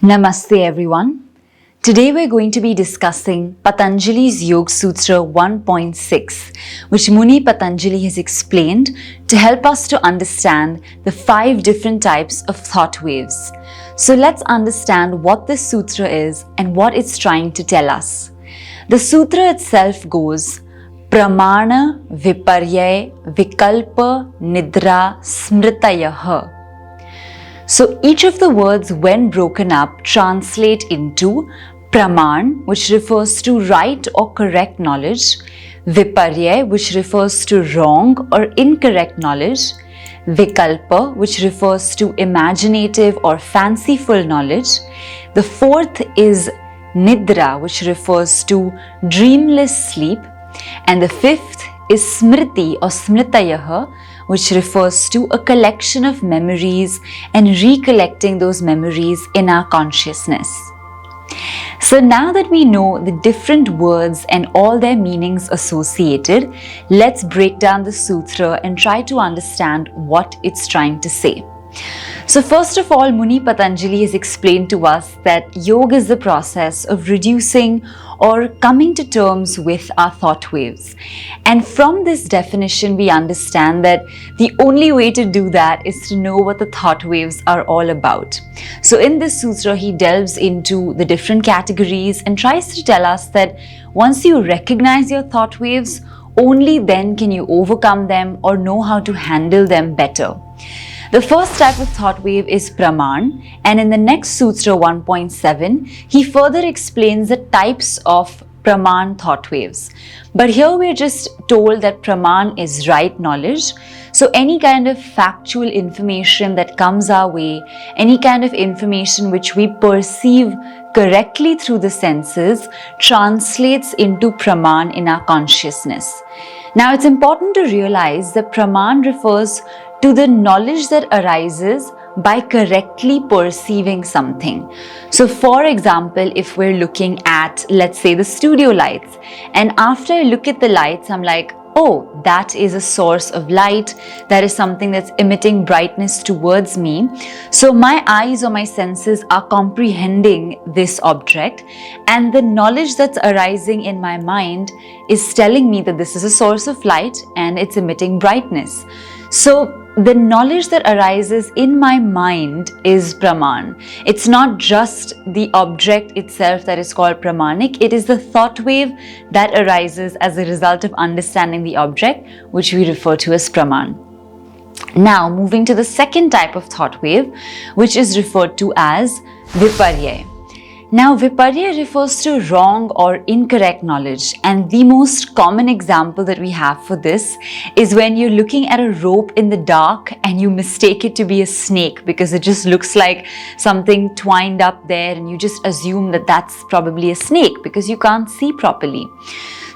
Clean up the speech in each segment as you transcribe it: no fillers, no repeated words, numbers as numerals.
Namaste everyone. Today we're going to be discussing Patanjali's Yoga Sutra 1.6, which Muni Patanjali has explained to help us to understand the 5 different types of thought waves. So let's understand what this sutra is and what it's trying to tell us. The sutra itself goes Pramana, Viparya, Vikalpa, Nidra, Smritayaha. So each of the words, when broken up, translate into Praman, which refers to right or correct knowledge, Viparya, which refers to wrong or incorrect knowledge, Vikalpa, which refers to imaginative or fanciful knowledge. The fourth is Nidra, which refers to dreamless sleep. And the fifth is Smriti or Smritayaha, which refers to a collection of memories and recollecting those memories in our consciousness. So now that we know the different words and all their meanings associated, let's break down the sutra and try to understand what it's trying to say. So first of all, Muni Patanjali has explained to us that yoga is the process of reducing or coming to terms with our thought waves. And from this definition, we understand that the only way to do that is to know what the thought waves are all about. So in this sutra, he delves into the different categories and tries to tell us that once you recognize your thought waves, only then can you overcome them or know how to handle them better. The first type of thought wave is Praman, and in the next Sutra 1.7, he further explains the types of Praman thought waves. But here we're just told that Praman is right knowledge. So any kind of factual information that comes our way, any kind of information which we perceive correctly through the senses, translates into Praman in our consciousness. Now it's important to realize that Praman refers to the knowledge that arises by correctly perceiving something. So for example, if we're looking at, let's say, the studio lights, and after I look at the lights, I'm like, oh, that is a source of light, that is something that's emitting brightness towards me. So my eyes or my senses are comprehending this object, and the knowledge that's arising in my mind is telling me that this is a source of light and it's emitting brightness. So the knowledge that arises in my mind is Praman. It's not just the object itself that is called Pramanic, it is the thought wave that arises as a result of understanding the object, which we refer to as Praman. Now, moving to the second type of thought wave, which is referred to as Viparya. Now, Viparya refers to wrong or incorrect knowledge, and the most common example that we have for this is when you're looking at a rope in the dark and you mistake it to be a snake because it just looks like something twined up there, and you just assume that that's probably a snake because you can't see properly.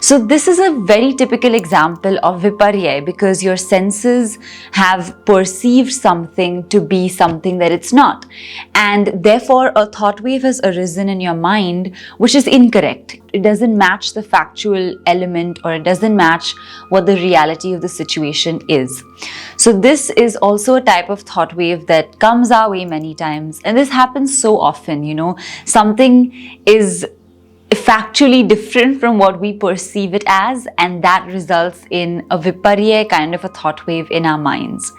So this is a very typical example of Viparya because your senses have perceived something to be something that it's not. And therefore a thought wave has arisen in your mind which is incorrect. It doesn't match the factual element, or it doesn't match what the reality of the situation is. So this is also a type of thought wave that comes our way many times. And this happens so often, something is factually different from what we perceive it as, and that results in a Viparya kind of a thought wave in our minds.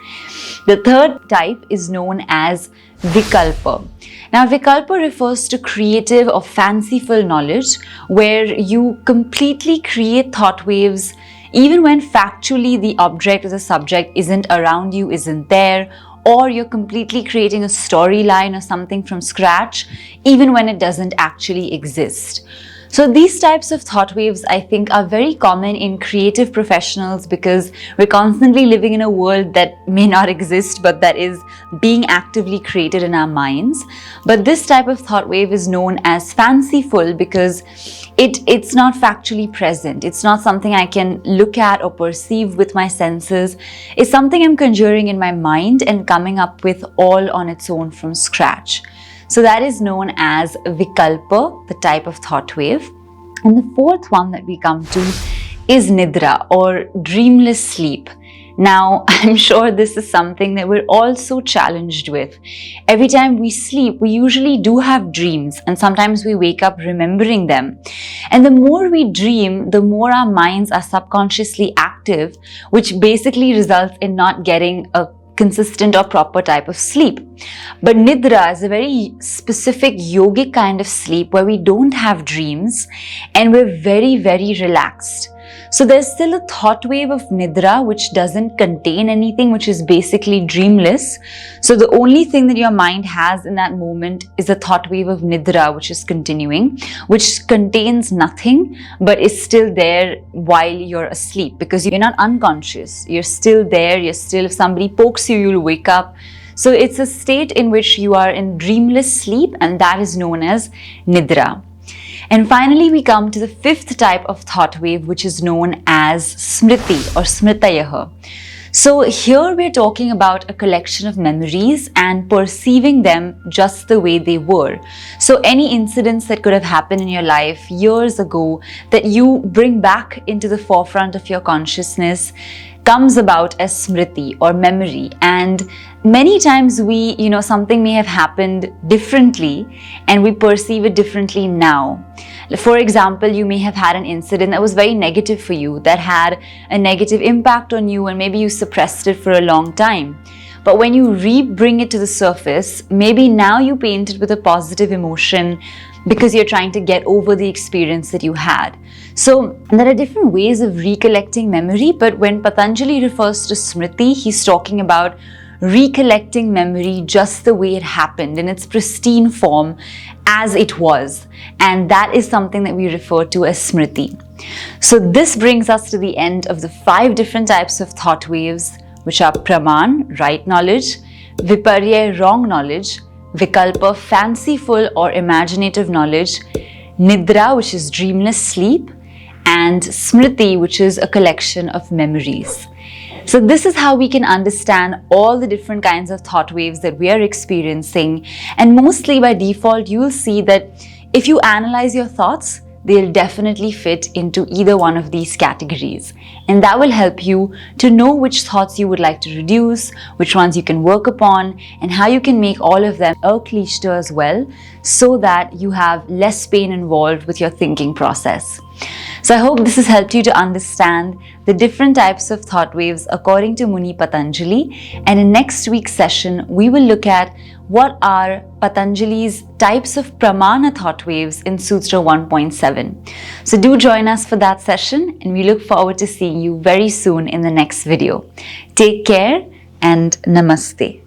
The third type is known as Vikalpa. Now, Vikalpa refers to creative or fanciful knowledge where you completely create thought waves even when factually the object or the subject isn't around you, isn't there, or you're completely creating a storyline or something from scratch, even when it doesn't actually exist. So these types of thought waves, I think, are very common in creative professionals because we're constantly living in a world that may not exist, but that is being actively created in our minds. But this type of thought wave is known as fanciful because it's not factually present. It's not something I can look at or perceive with my senses. It's something I'm conjuring in my mind and coming up with all on its own from scratch. So that is known as Vikalpa, the type of thought wave. And the fourth one that we come to is Nidra, or dreamless sleep. Now, I'm sure this is something that we're all so challenged with. Every time we sleep, we usually do have dreams, and sometimes we wake up remembering them. And the more we dream, the more our minds are subconsciously active, which basically results in not getting a consistent or proper type of sleep. But Nidra is a very specific yogic kind of sleep where we don't have dreams and we're very, very relaxed. So there's still a thought wave of Nidra which doesn't contain anything, which is basically dreamless. So the only thing that your mind has in that moment is a thought wave of Nidra which is continuing, which contains nothing but is still there while you're asleep, because you're not unconscious. You're still there, if somebody pokes you, you'll wake up. So it's a state in which you are in dreamless sleep, and that is known as Nidra. And finally, we come to the fifth type of thought wave, which is known as Smriti or Smritayaha. So here we're talking about a collection of memories and perceiving them just the way they were. So any incidents that could have happened in your life years ago that you bring back into the forefront of your consciousness comes about as Smriti or memory. And many times something may have happened differently and we perceive it differently now. For example, you may have had an incident that was very negative for you, that had a negative impact on you, and maybe you suppressed it for a long time. But when you bring it to the surface, maybe now you paint it with a positive emotion because you're trying to get over the experience that you had. So there are different ways of recollecting memory, but when Patanjali refers to Smriti, he's talking about recollecting memory just the way it happened in its pristine form as it was. And that is something that we refer to as Smriti. So this brings us to the end of the 5 different types of thought waves, which are Praman, right knowledge, Viparia, wrong knowledge, Vikalpa, fanciful or imaginative knowledge, Nidra, which is dreamless sleep, and Smriti, which is a collection of memories. So this is how we can understand all the different kinds of thought waves that we are experiencing. And mostly by default, you'll see that if you analyze your thoughts, they'll definitely fit into either one of these categories. And that will help you to know which thoughts you would like to reduce, which ones you can work upon, and how you can make all of them accomplished as well, so that you have less pain involved with your thinking process. So I hope this has helped you to understand the different types of thought waves according to Muni Patanjali. And in next week's session, we will look at what are Patanjali's types of pramana thought waves in Sutra 1.7. So do join us for that session, and we look forward to seeing you very soon in the next video. Take care and namaste.